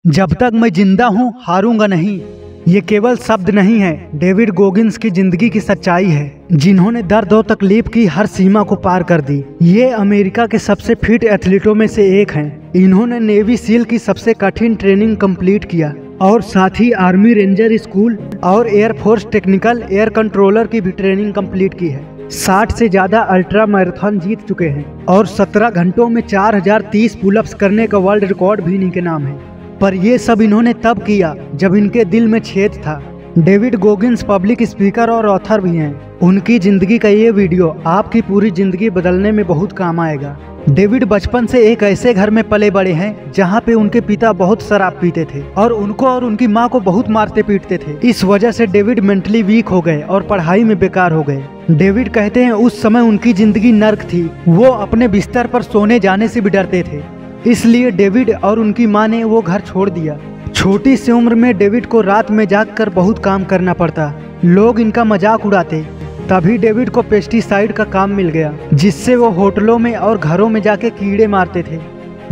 जब तक मैं जिंदा हूँ हारूंगा नहीं, ये केवल शब्द नहीं है, डेविड गोगिंस की जिंदगी की सच्चाई है, जिन्होंने दर्द और तकलीफ की हर सीमा को पार कर दी। ये अमेरिका के सबसे फिट एथलीटों में से एक हैं। इन्होंने नेवी सील की सबसे कठिन ट्रेनिंग कंप्लीट किया और साथ ही आर्मी रेंजर स्कूल और एयरफोर्स टेक्निकल एयर कंट्रोलर की भी ट्रेनिंग कंप्लीट की है। 60 से ज्यादा अल्ट्रा मैराथन जीत चुके हैं और 17 घंटों में 4030 पुलअप्स करने का वर्ल्ड रिकॉर्ड भी इनके नाम है। पर ये सब इन्होंने तब किया जब इनके दिल में छेद था। डेविड गोगिंस पब्लिक स्पीकर और ऑथर भी हैं। उनकी जिंदगी का ये वीडियो आपकी पूरी जिंदगी बदलने में बहुत काम आएगा। डेविड बचपन से एक ऐसे घर में पले बड़े हैं जहाँ पे उनके पिता बहुत शराब पीते थे और उनको और उनकी माँ को बहुत मारते पीटते थे। इस वजह से डेविड मेंटली वीक हो गए और पढ़ाई में बेकार हो गए। डेविड कहते हैं उस समय उनकी जिंदगी नर्क थी। वो अपने बिस्तर पर सोने जाने से भी डरते थे, इसलिए डेविड और उनकी माँ ने वो घर छोड़ दिया। छोटी सी उम्र में डेविड को रात में जागकर बहुत काम करना पड़ता। लोग इनका मजाक उड़ाते। तभी डेविड को पेस्टिसाइड का काम मिल गया, जिससे वो होटलों में और घरों में जाके कीड़े मारते थे।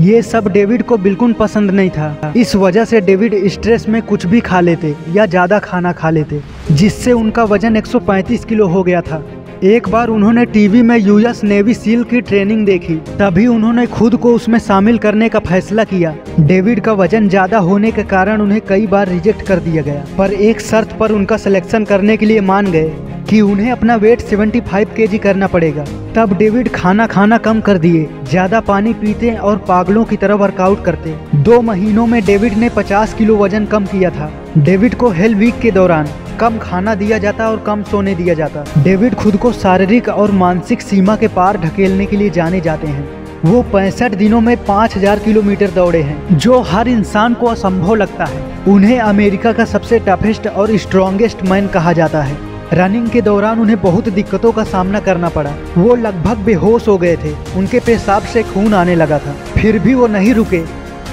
ये सब डेविड को बिल्कुल पसंद नहीं था। इस वजह से डेविड स्ट्रेस में कुछ भी खा लेते या ज़्यादा खाना खा लेते, जिससे उनका वजन 135 किलो हो गया था। एक बार उन्होंने टीवी में यूएस नेवी सील की ट्रेनिंग देखी, तभी उन्होंने खुद को उसमें शामिल करने का फैसला किया। डेविड का वजन ज्यादा होने के कारण उन्हें कई बार रिजेक्ट कर दिया गया, पर एक शर्त पर उनका सिलेक्शन करने के लिए मान गए कि उन्हें अपना वेट 75 kg करना पड़ेगा। तब डेविड खाना कम कर दिए, ज्यादा पानी पीते और पागलों की तरह वर्कआउट करते। 2 महीनों में डेविड ने 50 किलो वजन कम किया था। डेविड को हेल वीक के दौरान कम खाना दिया जाता और कम सोने दिया जाता। डेविड खुद को शारीरिक और मानसिक सीमा के पार ढकेलने के लिए जाने जाते हैं। वो 65 दिनों में 5000 किलोमीटर दौड़े हैं, जो हर इंसान को असंभव लगता है। उन्हें अमेरिका का सबसे टफेस्ट और स्ट्रॉन्गेस्ट मैन कहा जाता है। रनिंग के दौरान उन्हें बहुत दिक्कतों का सामना करना पड़ा। वो लगभग बेहोश हो गए थे, उनके पेशाब से खून आने लगा था, फिर भी वो नहीं रुके।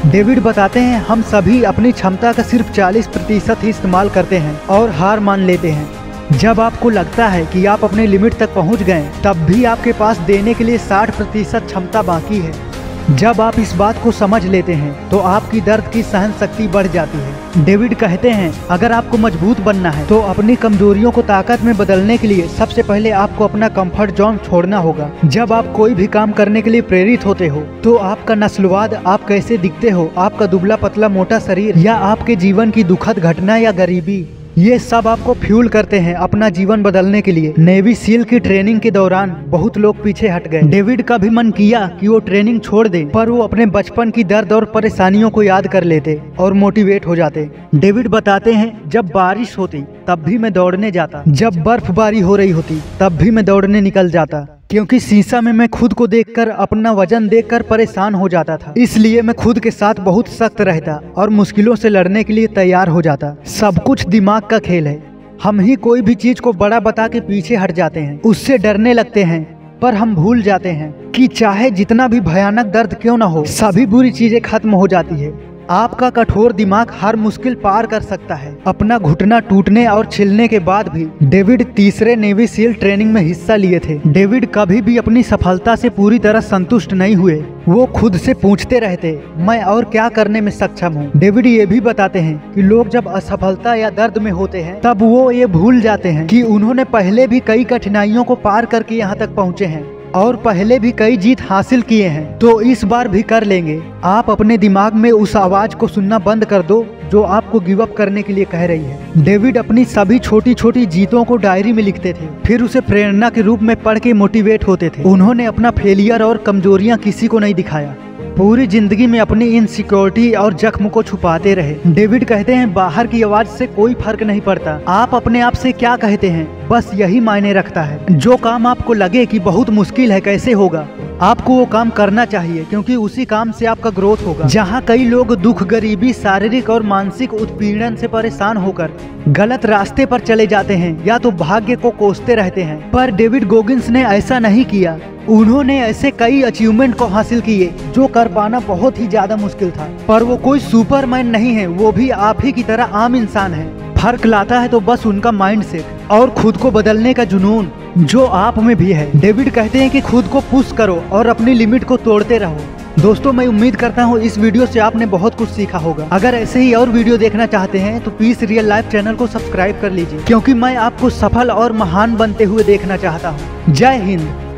डेविड बताते हैं हम सभी अपनी क्षमता का सिर्फ 40% ही इस्तेमाल करते हैं और हार मान लेते हैं। जब आपको लगता है कि आप अपने लिमिट तक पहुंच गए, तब भी आपके पास देने के लिए 60% क्षमता बाकी है। जब आप इस बात को समझ लेते हैं तो आपकी दर्द की सहन शक्ति बढ़ जाती है। डेविड कहते हैं अगर आपको मजबूत बनना है तो अपनी कमजोरियों को ताकत में बदलने के लिए सबसे पहले आपको अपना कंफर्ट जोन छोड़ना होगा। जब आप कोई भी काम करने के लिए प्रेरित होते हो तो आपका नस्लवाद, आप कैसे दिखते हो, आपका दुबला पतला मोटा शरीर या आपके जीवन की दुखद घटना या गरीबी, ये सब आपको फ्यूल करते हैं अपना जीवन बदलने के लिए। नेवी सील की ट्रेनिंग के दौरान बहुत लोग पीछे हट गए। डेविड का भी मन किया कि वो ट्रेनिंग छोड़ दे, पर वो अपने बचपन की दर्द और परेशानियों को याद कर लेते और मोटिवेट हो जाते। डेविड बताते हैं जब बारिश होती तब भी मैं दौड़ने जाता, जब बर्फबारी हो रही होती तब भी मैं दौड़ने निकल जाता, क्योंकि शीशा में मैं खुद को देखकर अपना वजन देखकर परेशान हो जाता था। इसलिए मैं खुद के साथ बहुत सख्त रहता और मुश्किलों से लड़ने के लिए तैयार हो जाता। सब कुछ दिमाग का खेल है। हम ही कोई भी चीज को बड़ा बता के पीछे हट जाते हैं, उससे डरने लगते हैं, पर हम भूल जाते हैं कि चाहे जितना भी भयानक दर्द क्यों न हो, सभी बुरी चीजें खत्म हो जाती है। आपका कठोर दिमाग हर मुश्किल पार कर सकता है। अपना घुटना टूटने और छिलने के बाद भी डेविड तीसरे नेवी सील ट्रेनिंग में हिस्सा लिए थे। डेविड कभी भी अपनी सफलता से पूरी तरह संतुष्ट नहीं हुए। वो खुद से पूछते रहते मैं और क्या करने में सक्षम हूँ। डेविड ये भी बताते हैं कि लोग जब असफलता या दर्द में होते हैं तब वो ये भूल जाते हैं कि उन्होंने पहले भी कई कठिनाइयों को पार करके यहाँ तक पहुँचे हैं और पहले भी कई जीत हासिल किए हैं, तो इस बार भी कर लेंगे। आप अपने दिमाग में उस आवाज को सुनना बंद कर दो जो आपको गिव अप करने के लिए कह रही है। डेविड अपनी सभी छोटी छोटी जीतों को डायरी में लिखते थे, फिर उसे प्रेरणा के रूप में पढ़ के मोटिवेट होते थे। उन्होंने अपना फेलियर और कमजोरियां किसी को नहीं दिखाया। पूरी जिंदगी में अपनी इनसिक्योरिटी और जख्म को छुपाते रहे। डेविड कहते हैं बाहर की आवाज से कोई फर्क नहीं पड़ता, आप अपने आप से क्या कहते हैं बस यही मायने रखता है। जो काम आपको लगे कि बहुत मुश्किल है, कैसे होगा, आपको वो काम करना चाहिए, क्योंकि उसी काम से आपका ग्रोथ होगा। जहाँ कई लोग दुख, गरीबी, शारीरिक और मानसिक उत्पीड़न से परेशान होकर गलत रास्ते पर चले जाते हैं या तो भाग्य को कोसते रहते हैं, पर डेविड गोगिंस ने ऐसा नहीं किया। उन्होंने ऐसे कई अचीवमेंट को हासिल किए जो कर पाना बहुत ही ज्यादा मुश्किल था। पर वो कोई सुपरमैन नहीं है, वो भी आप ही की तरह आम इंसान है। फर्क लाता है तो बस उनका माइंडसेट और खुद को बदलने का जुनून जो आप में भी है। डेविड कहते हैं कि खुद को पुश करो और अपनी लिमिट को तोड़ते रहो। दोस्तों मैं उम्मीद करता हूँ इस वीडियो से आपने बहुत कुछ सीखा होगा। अगर ऐसे ही और वीडियो देखना चाहते हैं तो पीस रियल लाइफ चैनल को सब्सक्राइब कर लीजिए, क्योंकि मैं आपको सफल और महान बनते हुए देखना चाहता हूँ। जय हिंद।